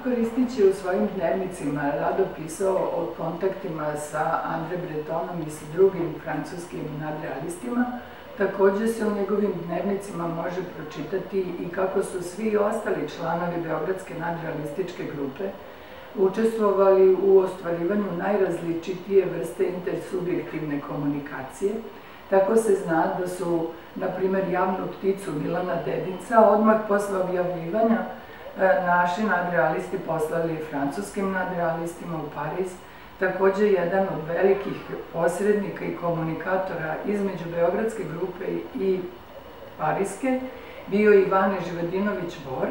Marko Ristić je u svojim dnevnicima rado pisao o kontaktima sa André Bretonom i sa drugim francuskim nadrealistima. Takođe se u njegovim dnevnicima može pročitati i kako su svi ostali članovi Beogradske nadrealističke grupe učestvovali u ostvarivanju najrazličitije vrste intersubjektivne komunikacije. Tako se zna da su, na primer, Javnu pticu Milana Dedinca odmah posle objavljivanja naši nadrealisti poslali francuskim nadrealistima u Pariz. Takođe, jedan od velikih posrednika i komunikatora između Beogradske grupe i Pariske bio je Ivane Živadinović-Bor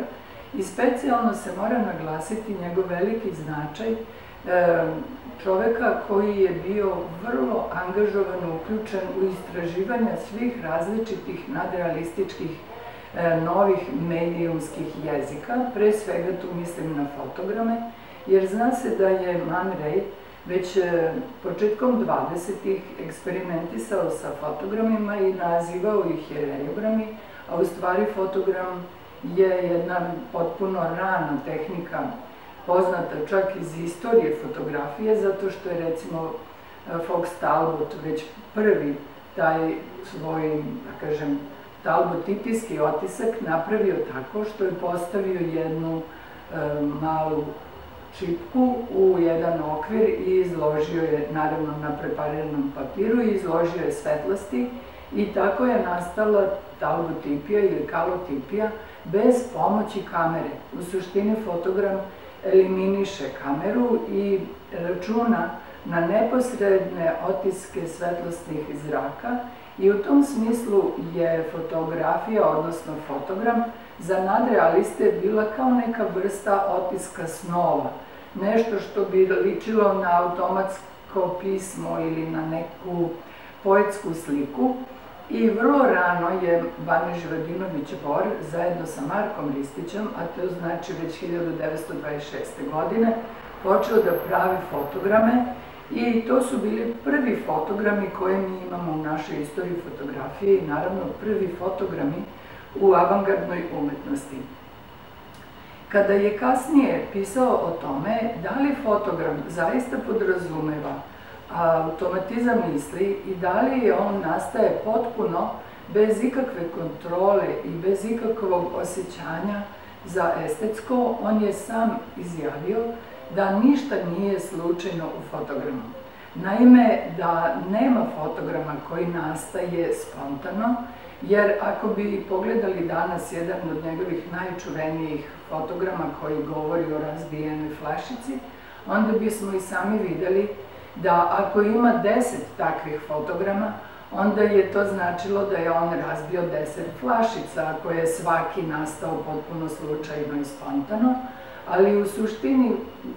i specijalno se mora naglasiti njegov veliki značaj čoveka koji je bio vrlo angažovano uključen u istraživanja svih različitih nadrealističkih novih medijumskih jezika, pre svega tu mislim na fotograme, jer zna se da je Man Ray već početkom 20-ih eksperimentisao sa fotogramima i nazivao ih reogrami, a u stvari fotogram je jedna potpuno rana tehnika, poznata čak iz istorije fotografije, zato što je recimo Fox Talbot već prvi taj svoj, da kažem, talbotipijski otisak napravio tako što je postavio jednu malu čipku u jedan okvir i izložio je, naravno na prepariranom papiru, i izložio je svetlosti i tako je nastala talbotipija ili kalotipija bez pomoći kamere. U suštini fotogram eliminiše kameru i računa na neposredne otiske svetlosnih zraka i u tom smislu je fotografija, odnosno fotogram, za nadrealiste bila kao neka vrsta otiska snova. Nešto što bi ličilo na automatsko pismo ili na neku poetsku sliku. I vrlo rano je Vane Živadinović-Bor zajedno sa Markom Ristićem, a to znači već 1926. godine, počeo da pravi fotograme i to su bili prvi fotogrami koje mi imamo u našoj istoriji fotografije i naravno prvi fotogrami u avangardnoj umetnosti. Kada je kasnije pisao o tome da li fotogram zaista podrazumeva automatizam misli i da li on nastaje potpuno bez ikakve kontrole i bez ikakvog osjećanja za estetsko, on je sam izjavio da ništa nije slučajno u fotogramu. Naime, da nema fotograma koji nastaje spontano, jer ako bi pogledali danas jedan od njegovih najčuvenijih fotograma koji govori o razbijenoj flašici, onda bismo i sami videli da ako ima 10 takvih fotograma, onda je to značilo da je on razbio 10 flašica, ako je svaki nastao potpuno slučajno i spontano, ali u suštini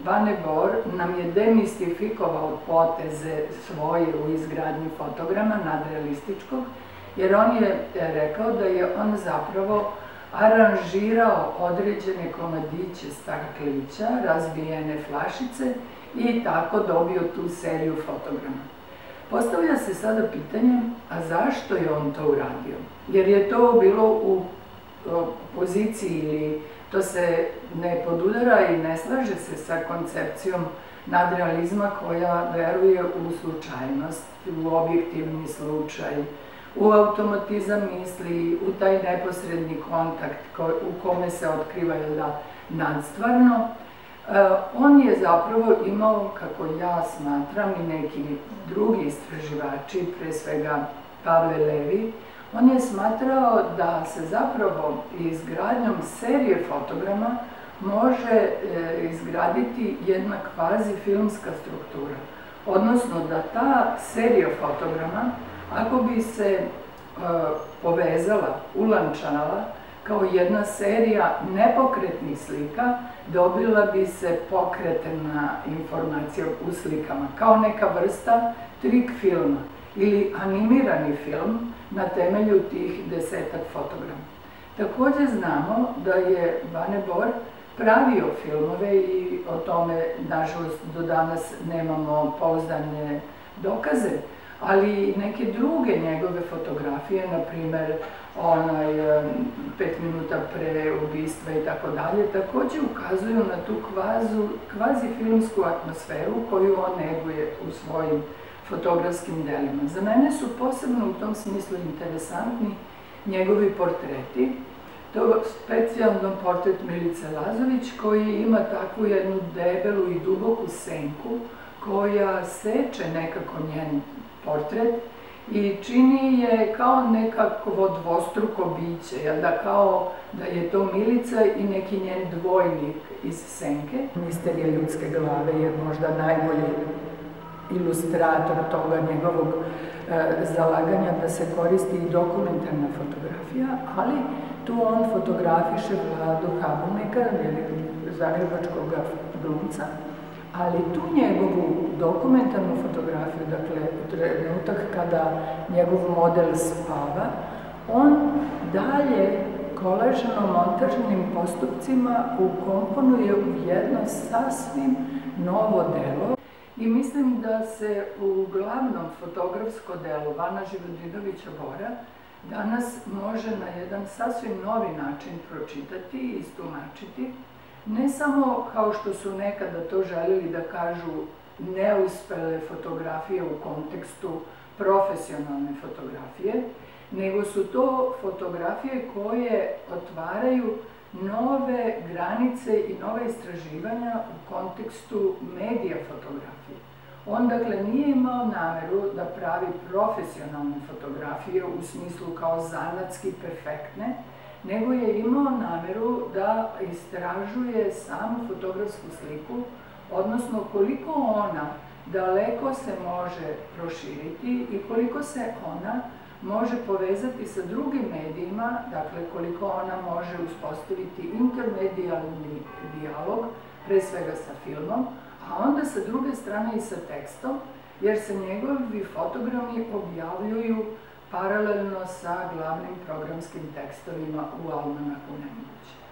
Vane Bor nam je demistifikovao poteze svoje u izgradnji fotograma nadrealističkog, jer on je rekao da je on zapravo aranžirao određene komadiće staklića, razbijene flašice i tako dobio tu seriju fotograma. Postavlja se sada pitanje, a zašto je on to uradio? Jer je to bilo u poziciji ili to se ne podudara i ne slaže se sa koncepcijom nadrealizma koja veruje u slučajnost, u objektivni slučaj, u automatizam misli, u taj neposredni kontakt u kome se otkriva nadstvarno. On je zapravo imao, kako ja smatram i neki drugi istraživači, pre svega Pavle Levi, on je smatrao da se zapravo izgradnjom serije fotograma može izgraditi jedna kvazi filmska struktura. Odnosno da ta serija fotograma, ako bi se povezala, ulančala kao jedna serija nepokretnih slika, dobila bi se pokretna informacija u slikama, kao neka vrsta trik filma ili animirani film na temelju tih 10-ak fotograma. Takođe znamo da je Vane Bor pravio filmove i o tome, nažalost, do danas nemamo pouzdane dokaze, ali i neke druge njegove fotografije, na primer 5 minuta pre ubistva i tako dalje, takođe ukazuju na tu kvazi filmsku atmosferu koju on neguje u svojim fotografskim delima. Za mene su posebno u tom smislu interesantni njegovi portreti. To je specijalno portret Milice Lazović koji ima takvu jednu debelu i duboku senku koja seče nekako njen portret i čini je kao nekakvo dvostruko biće, kao da je to Milica i neki njen dvojnik iz senke. Misterija ljudske glave je možda najbolji ilustrator toga njegovog zalaganja da se koristi i dokumentarna fotografija, ali tu on fotografiše Vladu Habulnika, zagrebačkog glumca, ali tu njegovu dokumentarnu fotografiju, dakle trenutak kada njegov model spava, on dalje kolažno-montažnim postupcima ukomponuje u jedno sasvim novo delo. I mislim da se u glavnom fotografsko delo Vana Živodinovića Bora danas može na jedan sasvim novi način pročitati i istumačiti, ne samo kao što su nekada to želeli da kažu neuspele fotografije u kontekstu profesionalne fotografije, nego su to fotografije koje otvaraju nove granice i nove istraživanja u kontekstu medija fotografije. On, dakle, nije imao nameru da pravi profesionalne fotografije u smislu kao zanatski perfektne, nego je imao nameru da istražuje samu fotografsku sliku, odnosno koliko ona daleko se može proširiti i koliko se ona može povezati sa drugim medijima, dakle koliko ona može uspostaviti intermedijalni dijalog, pre svega sa filmom, a onda sa druge strane i sa tekstom, jer se njegovi fotogrami objavljuju paralelno sa glavnim programskim tekstovima u Almanahu Nemoguće.